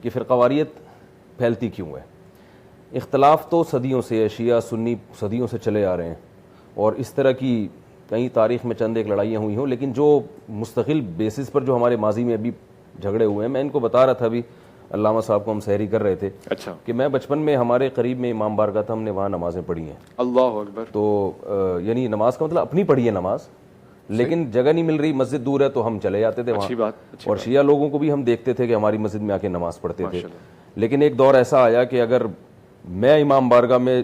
کہ فرقواریت پھیلتی کیوں ہے. اختلاف تو صدیوں سے ہے, شیعہ سنی صدیوں سے چلے آ رہے ہیں, اور اس طرح کی کئی تاریخ میں چند ایک لڑائیاں ہوئی ہوں, لیکن جو مستقل بیسس پر جو ہمارے ماضی میں ابھی جھگڑے ہوئے ہیں, میں ان کو بتا رہا تھا ابھی علامہ صاحب کو ہم سحری کر رہے تھے اچھا کہ میں بچپن میں ہمارے قریب میں امام بارگاہ تھا, ہم نے وہاں نمازیں پڑھی ہیں. اللہ اکبر. تو یعنی نماز کا مطلب اپنی پڑھی ہے نماز, لیکن جگہ نہیں مل رہی, مسجد دور ہے تو ہم چلے جاتے تھے وہاں, اور شیعہ لوگوں کو بھی ہم دیکھتے تھے کہ ہماری مسجد میں آ کے نماز پڑھتے تھے. لیکن ایک دور ایسا آیا کہ اگر میں امام بارگاہ میں,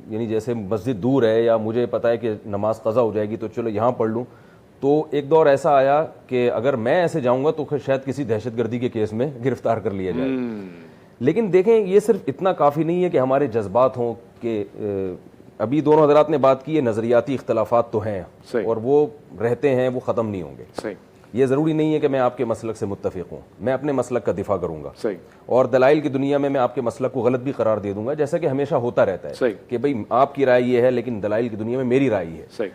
یعنی جیسے مسجد دور ہے یا مجھے پتہ ہے کہ نماز قضا ہو جائے گی تو چلو یہاں پڑھ لوں, تو ایک دور ایسا آیا کہ اگر میں ایسے جاؤں گا تو شاید کسی دہشت گردی کے کیس میں گرفتار کر لیا جائے. لیکن دیکھیں یہ صرف اتنا کافی نہیں ہے کہ ہمارے جذبات ہوں, کہ ابھی دونوں حضرات نے بات کی ہے, نظریاتی اختلافات تو ہیں اور وہ رہتے ہیں, وہ ختم نہیں ہوں گے. یہ ضروری نہیں ہے کہ میں آپ کے مسلک سے متفق ہوں, میں اپنے مسلک کا دفاع کروں گا, اور دلائل کی دنیا میں آپ کے مسلک کو غلط بھی قرار دے دوں گا, جیسا کہ ہمیشہ ہوتا رہتا ہے کہ بھئی آپ کی رائے یہ ہے لیکن دلائل کی دنیا میں میری رائے ہے.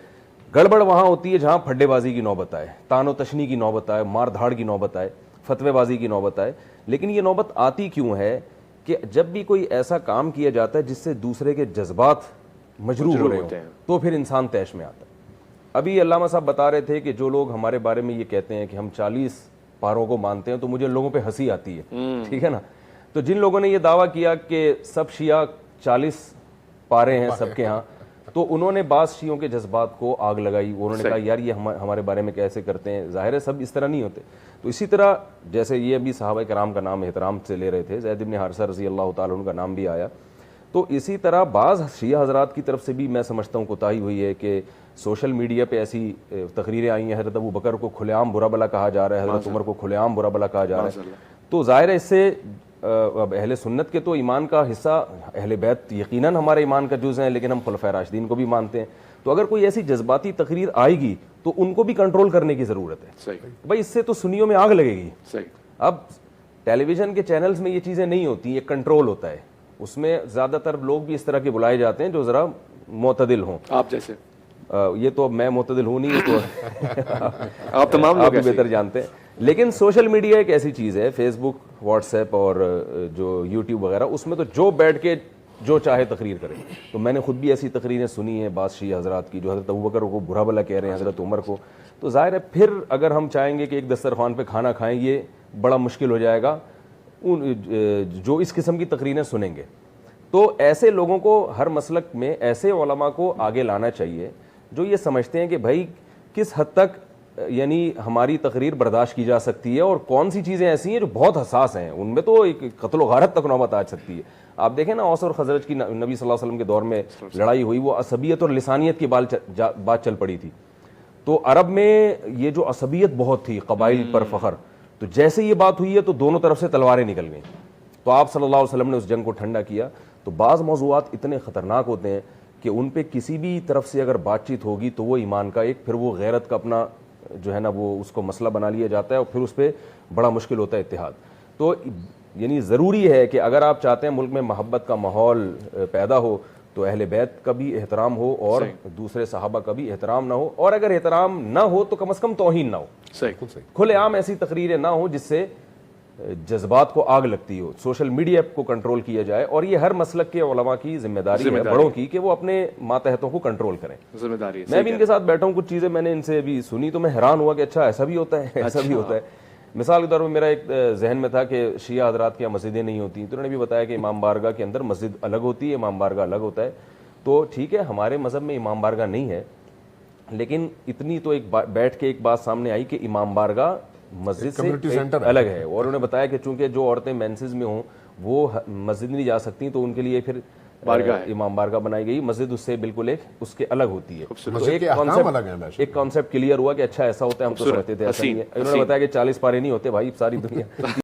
گڑبڑ وہاں ہوتی ہے جہاں پھڈے بازی کی نوبت آئے, تان و تشنی کی نوبت آئے, مار دھاڑ کی نوبت آئے, فتوے بازی کی نوبت آئے. لیکن یہ نوبت آتی کیوں ہے کہ جب بھی کوئی ایسا کام کیا جاتا ہے جس سے دوسرے کے جذبات مجروح ہو رہے ہوں, تو پھر انسان طیش میں آتا ہے. ابھی علامہ صاحب بتا رہے تھے کہ جو لوگ ہمارے بارے میں یہ کہتے ہیں کہ ہم 40 پاروں کو مانتے ہیں, تو مجھے لوگوں پہ ہنسی آتی ہے, ٹھیک ہے نا. تو جن لوگوں نے یہ دعویٰ کیا کہ سب شیعہ 40 پارے ہیں سب کے ہاں, تو انہوں نے بعض شیعوں کے جذبات کو آگ لگائی. انہوں نے کہا یار یہ ہمارے بارے میں کیسے کرتے ہیں, ظاہر ہے سب اس طرح نہیں ہوتے. تو اسی طرح جیسے یہ ابھی صحابہ کرام کا نام احترام سے لے رہے تھے, زید بن حارثہ رضی اللہ تعالیٰ عنہ کا نام بھی آیا, تو اسی طرح بعض شیعہ حضرات کی طرف سے بھی میں سمجھتا ہوں کوتاہی ہوئی ہے کہ سوشل میڈیا پہ ایسی تقریریں آئی ہیں, حضرت ابو بکر کو کھلے عام برا بلا کہا جا رہا ہے, حضرت عمر کو کھلے عام برا بلا کہا جا رہا ہے. تو ظاہر ہے اس سے اب اہل سنت کے تو ایمان کا حصہ, اہل بیت یقیناً ہمارے ایمان کا جز ہیں, لیکن ہم خلفائے راشدین کو بھی مانتے ہیں. تو اگر کوئی ایسی جذباتی تقریر آئے گی تو ان کو بھی کنٹرول کرنے کی ضرورت ہے. بھائی اس سے تو سنیوں میں آگ لگے گی. اب ٹیلی ویژن کے چینلز میں یہ چیزیں نہیں ہوتی, ایک کنٹرول ہوتا ہے, اس میں زیادہ تر لوگ بھی اس طرح کے بلائے جاتے ہیں جو ذرا معتدل ہوں. آپ جیسے یہ تو میں معتدل ہوں نہیں, تو آپ تمام آپ بہتر جانتے ہیں. لیکن سوشل میڈیا ایک ایسی چیز ہے, فیس بک, واٹس ایپ اور جو یوٹیوب وغیرہ, اس میں تو جو بیٹھ کے جو چاہے تقریر کرے. تو میں نے خود بھی ایسی تقریریں سنی ہیں بعض شیعہ حضرات کی جو حضرت ابوبکر کو برا بلا کہہ رہے ہیں, حضرت عمر کو. تو ظاہر ہے پھر اگر ہم چاہیں گے کہ ایک دسترخوان پہ کھانا کھائیں, یہ بڑا مشکل ہو جائے گا جو اس قسم کی تقریریں سنیں گے. تو ایسے لوگوں کو ہر مسلک میں ایسے علماء کو آگے لانا چاہیے جو یہ سمجھتے ہیں کہ بھائی کس حد تک یعنی ہماری تقریر برداشت کی جا سکتی ہے, اور کون سی چیزیں ایسی ہیں جو بہت حساس ہیں, ان میں تو ایک قتل و غارت تک نوبت آ سکتی ہے. آپ دیکھیں نا اوس اور خزرج کی نبی صلی اللہ علیہ وسلم کے دور میں لڑائی ہوئی, وہ عصبیت اور لسانیت کی بات چل پڑی تھی. تو عرب میں یہ جو عصبیت بہت تھی, قبائل پر فخر, تو جیسے یہ بات ہوئی ہے تو دونوں طرف سے تلواریں نکل گئیں. تو آپ صلی اللہ علیہ وسلم نے اس جنگ کو ٹھنڈا کیا. تو بعض موضوعات اتنے خطرناک ہوتے ہیں کہ ان پہ کسی بھی طرف سے اگر بات چیت ہوگی تو وہ ایمان کا ایک, پھر وہ غیرت کا اپنا جو ہے نا وہ اس کو مسئلہ بنا لیا جاتا ہے, اور پھر اس پہ بڑا مشکل ہوتا ہے اتحاد. تو یعنی ضروری ہے کہ اگر آپ چاہتے ہیں ملک میں محبت کا ماحول پیدا ہو تو اہل بیت کا بھی احترام ہو اور دوسرے صحابہ کا بھی احترام نہ ہو, اور اگر احترام نہ ہو تو کم از کم توہین نہ ہو. کھلے عام ایسی تقریریں نہ ہو جس سے جذبات کو آگ لگتی ہو. سوشل میڈیا کو کنٹرول کیا جائے, اور یہ ہر مسلک کے علماء کی ذمہ داری ہے, بڑوں کی, کہ وہ اپنے ماتحتوں کو کنٹرول کریں. ذمہ داری. میں بھی ان کے ساتھ بیٹھا ہوں, کچھ چیزیں میں نے ان سے ابھی سنی تو میں حیران ہوا کہ اچھا ایسا بھی ہوتا ہے, ایسا بھی ہوتا ہے. مثال کے طور پر میرا ایک ذہن میں تھا کہ شیعہ حضرات کی مسجدیں نہیں ہوتی, تو انہوں نے بھی بتایا کہ امام بارگاہ کے اندر مسجد الگ ہوتی ہے, امام بارگاہ الگ ہوتا ہے. تو ٹھیک ہے, ہمارے مذہب میں امام بارگاہ نہیں ہے, لیکن اتنی تو ایک بیٹھ کے ایک بات سامنے آئی کہ امام بارگاہ مسجد سے الگ ہے. اور انہوں نے بتایا کہ چونکہ جو عورتیں مینسز میں ہوں وہ مسجد نہیں جا سکتی, تو ان کے لیے پھر امام بارگاہ بنائی گئی. مسجد اس سے بالکل ایک اس کے الگ ہوتی ہے. تو ایک کانسیپٹ کلیئر ہوا کہ اچھا ایسا ہوتا ہے, ہم تو سمجھتے تھے ایسا نہیں ہے. انہوں نے بتایا کہ 40 پارے نہیں ہوتے بھائی, ساری دنیا